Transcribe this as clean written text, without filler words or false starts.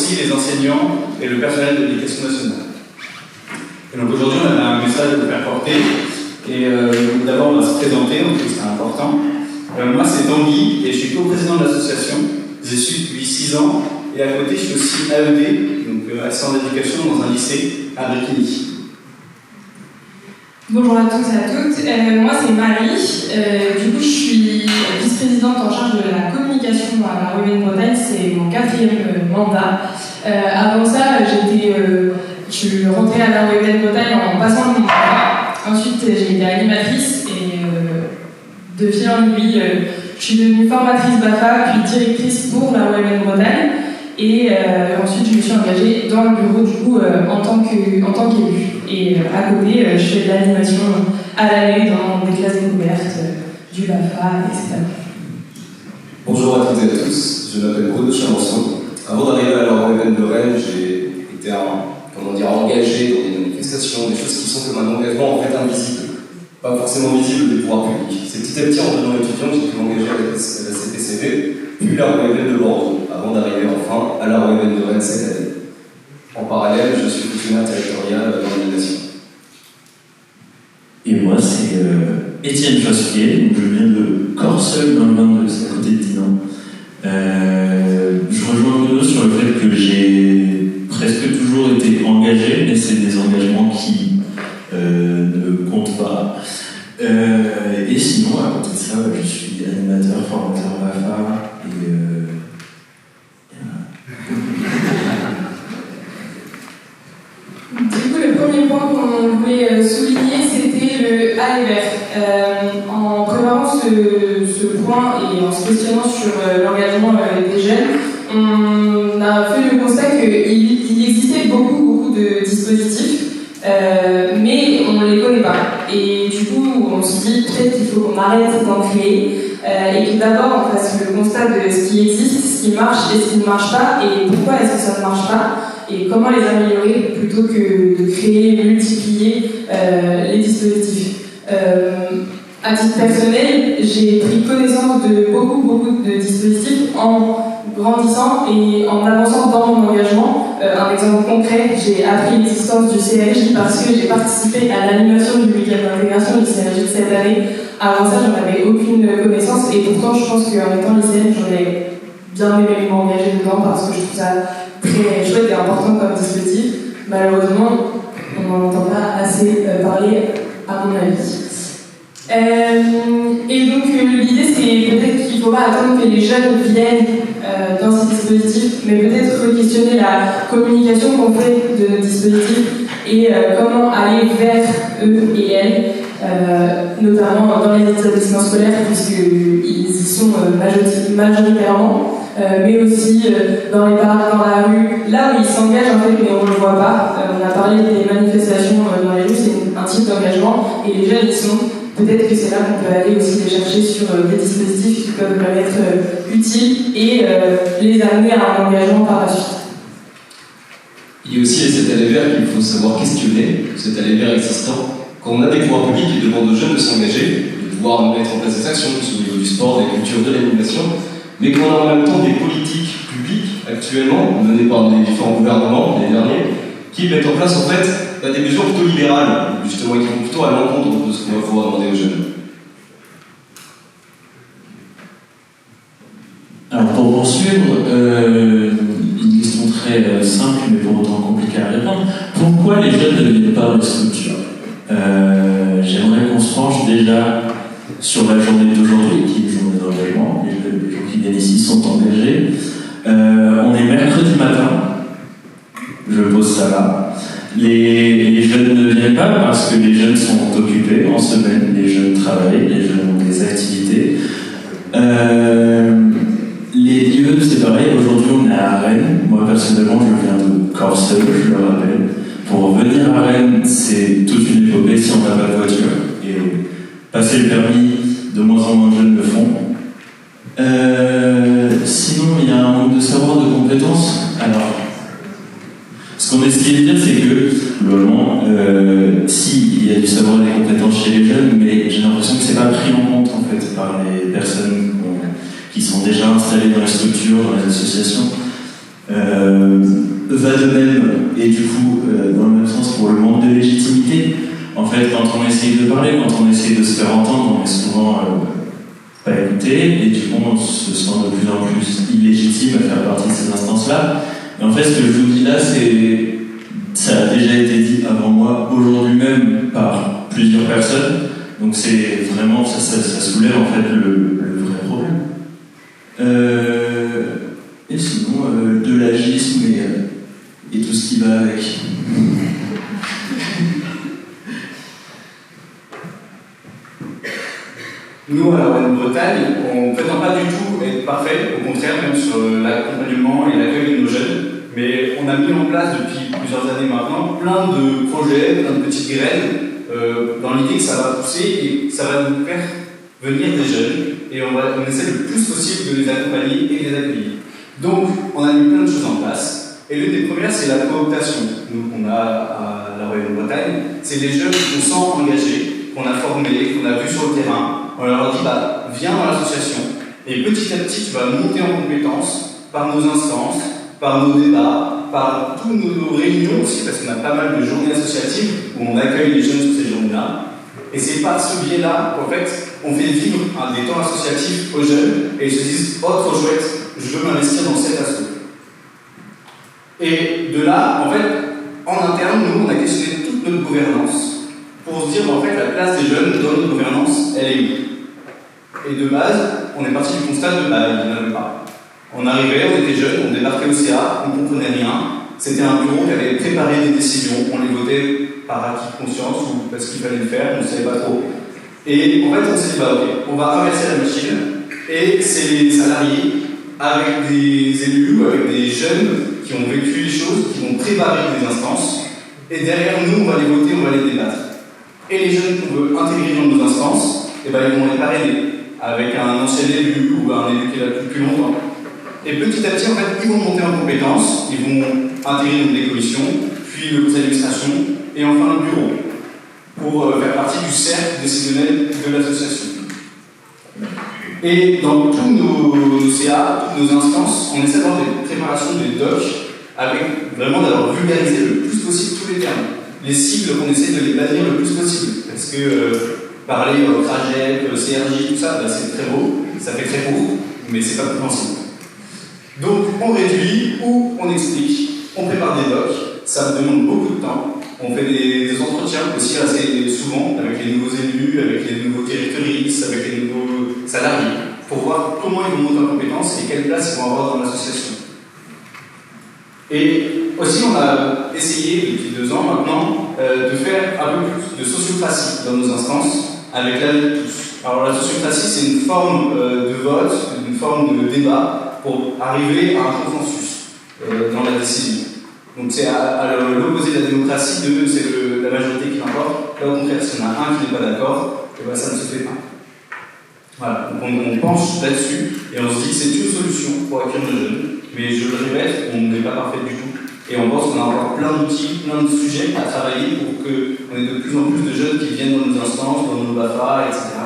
aussi les enseignants et le personnel de l'éducation nationale. Et donc aujourd'hui, on a un message à vous faire porter. Et d'abord, on va se présenter, donc c'est important. Moi, c'est Tanguy, et je suis co-président de l'association. Je suis depuis 6 ans, et à côté, je suis aussi AED, donc assistant d'éducation dans un lycée à Bréquigny. Bonjour à tous et à toutes. Moi, c'est Marie. Du coup, je suis vice-présidente en charge de la communication à la Rouen-Bretagne. C'est mon 4e mandat. Avant ça, je suis rentrée à la Rouen-Bretagne en passant mon mandat. Ensuite, j'ai été animatrice et de fil en aiguille, je suis devenue formatrice BAFA, puis directrice pour la Rouen-Bretagne. Et ensuite, je me suis engagée dans le bureau du coup en tant qu'élue. Et à côté, je fais de l'animation à l'année dans des classes découvertes, du BAFA, etc. Bonjour à toutes et à tous, je m'appelle Bruno Chalençon. Avant d'arriver à la Rouen-Bretagne de Rennes, j'ai été engagé dans des manifestations, des choses qui sont comme un engagement en fait invisible, pas forcément visible des pouvoirs publics. C'est petit à petit en devenant étudiant que j'ai pu m'engager à la CPCV, puis la Rouen-Bretagne de Bordeaux, avant d'arriver enfin à la Rouen-Bretagne de Rennes cette année. En parallèle, je suis fonctionnaire territorial dans l'animation. Et moi, c'est Étienne Chosquier, je viens de Corseul dans le 22, c'est à côté de Dinan. Je rejoins Bruno sur le fait que j'ai presque toujours été engagé, mais c'est des engagements qui ne comptent pas. Et sinon, à côté de ça, je suis animateur, formateur BAFA et Du coup, le premier point qu'on voulait souligner, c'était le AER. En préparant ce point et en se questionnant sur l'engagement des jeunes, on a fait le constat qu'il existait beaucoup de dispositifs, mais on ne les connaît pas. Et du coup, on se dit peut-être qu'il faut qu'on arrête d'en créer et que d'abord on fasse le constat de ce qui existe, ce qui marche et ce qui ne marche pas, et pourquoi est-ce que ça ne marche pas, et comment les améliorer plutôt que de créer, multiplier les dispositifs. À titre personnel, j'ai pris connaissance de beaucoup de dispositifs en grandissant et en avançant dans mon engagement. Un exemple concret, j'ai appris l'existence du CRJ parce que j'ai participé à l'animation du week-end d'intégration du CRJ de cette année. Avant ça, j'en avais aucune connaissance et pourtant je pense qu'en étant lycéenne, j'aurais bien aimé m'engager dedans parce que je trouve ça très chouette et important comme dispositif. Malheureusement, on n'en entend pas assez parler à mon avis. Et donc l'idée c'est peut-être qu'il ne faut pas attendre que les jeunes viennent dans ces dispositifs, mais peut-être re-questionner la communication qu'on fait de nos dispositifs et comment aller vers eux et elles, notamment dans les établissements scolaires puisqu'ils y sont majoritairement, mais aussi dans les parcs, dans la rue, là où ils s'engagent en fait mais on ne le voit pas. On a parlé des manifestations dans les rues, c'est un type d'engagement et les jeunes y sont. Peut-être que c'est là qu'on peut aller aussi les chercher sur des dispositifs qui peuvent leur être utiles et les amener à un engagement par la suite. Il y a aussi cet aller vers qu'il faut savoir questionner, cet aller vers existant. Quand on a des pouvoirs publics qui demandent aux jeunes de s'engager, de pouvoir mettre en place des actions, au niveau du sport, des cultures, de l'animation, mais qu'on a en même temps des politiques publiques actuellement, menées par les différents gouvernements, les derniers, qui mettent en place en fait des mesures plutôt libérales, justement, qui vont plutôt à l'encontre de ce qu'on va pouvoir demander aux jeunes. Alors pour poursuivre, une question très simple mais pour autant compliquée à répondre. Pourquoi les jeunes ne viennent pas dans les structures ? J'aimerais qu'on se penche déjà sur la journée d'aujourd'hui, qui est une journée d'engagement. Les gens qui viennent ici sont engagés. On est mercredi matin. Je pose ça là. Les jeunes ne viennent pas parce que les jeunes sont occupés en semaine, les jeunes travaillent, les jeunes ont des activités. Les lieux, c'est pareil, aujourd'hui on est à Rennes. Moi personnellement, je viens de Corseul, je le rappelle. Pour venir à Rennes, c'est toute une épopée si on n'a pas de voiture. Et passer le permis, de moins en moins de jeunes le font. Sinon, il y a un manque de savoir, de compétences. Alors, ce qu'on essayait de dire, c'est que, globalement, si, il y a du savoir et des compétences chez les jeunes, mais j'ai l'impression que c'est pas pris en compte, en fait, par les personnes qui sont déjà installées dans les structures, dans les associations. Va de même, et du coup, dans le même sens, pour le manque de légitimité. En fait, quand on essaye de parler, quand on essaye de se faire entendre, on est souvent pas écouté, et du coup, on se sent de plus en plus illégitime à faire partie de ces instances-là. Et en fait, ce que je vous dis là, ça a déjà été dit avant moi, aujourd'hui même, par plusieurs personnes. Donc c'est vraiment, ça soulève en fait le vrai problème. Et sinon, de l'agisme et tout ce qui va avec. Nous, à la Bretagne, on ne prétend pas du tout être parfait, au contraire, même sur l'accompagnement et l'accueil de nos jeunes. Mais on a mis en place depuis plusieurs années maintenant plein de projets, plein de petites graines, dans l'idée que ça va pousser et ça va nous faire venir des jeunes. Et on essaie le plus possible de les accompagner et de les accueillir. Donc, on a mis plein de choses en place. Et l'une des premières, c'est la cooptation. Nous, qu'on a à la Bretagne, c'est des jeunes qu'on sent engagés, qu'on a formés, qu'on a vus sur le terrain. On leur dit, viens dans l'association. Et petit à petit, tu vas monter en compétences par nos instances, par nos débats, par toutes nos réunions aussi, parce qu'on a pas mal de journées associatives où on accueille les jeunes sur ces journées-là. Et c'est par ce biais-là qu'en fait, on fait vivre des temps associatifs aux jeunes et ils se disent, oh trop chouette, je veux m'investir dans cette asso. Et de là, en fait, en interne, nous, on a questionné toute notre gouvernance pour se dire, en fait, la place des jeunes dans notre gouvernance, elle est où? Et de base, on est parti du constat de, il n'y en avait pas. On arrivait, on était jeunes, on débarquait au CA, on ne comprenait rien. C'était un bureau qui avait préparé des décisions, on les votait par acquis de conscience ou parce qu'il fallait le faire, on ne savait pas trop. Et en fait, on s'est dit, ok, on va inverser la machine, et c'est les salariés, avec des élus, avec des jeunes qui ont vécu les choses, qui vont préparer des instances, et derrière nous, on va les voter, on va les débattre. Et les jeunes qu'on veut intégrer dans nos instances, ils vont les parrainer, avec un ancien élu ou un élu qui est là depuis plus longtemps. Et petit à petit, en fait, ils vont monter en compétences, ils vont intégrer des commissions, puis le conseil d'administration, et enfin le bureau, pour faire partie du cercle décisionnel de l'association. Et dans tous nos CA, toutes nos instances, on essaie d'avoir des préparations, des docs, avec vraiment d'avoir vulgarisé le plus possible tous les termes. Les cibles, on essaie de les bannir le plus possible, parce que parler trajet, CRJ, tout ça, c'est très beau, ça fait très court, mais c'est pas compréhensible. Donc on réduit ou on explique, on prépare des docs, ça demande beaucoup de temps. On fait des entretiens aussi assez souvent avec les nouveaux élus, avec les nouveaux territoires, avec les nouveaux salariés, pour voir comment ils vont monter en compétences et quelle place ils vont avoir dans l'association. Et aussi, on a essayé depuis 2 ans maintenant de faire un peu plus de sociocratie dans nos instances avec l'aide de tous. Alors la sociocratie, c'est une forme de vote, une forme de débat pour arriver à un consensus dans la décision. Donc c'est à l'opposé de la démocratie, c'est la majorité qui l'emporte. Là au contraire, s'il y en a un qui n'est pas d'accord, et ça ne se fait pas. Voilà, donc on penche là-dessus et on se dit que c'est une solution pour accueillir nos jeunes. Mais je le répète, on n'est pas parfait du tout. Et on pense qu'on a encore plein d'outils, plein de sujets à travailler pour qu'on ait de plus en plus de jeunes qui viennent dans nos instances, dans nos BAFA, etc.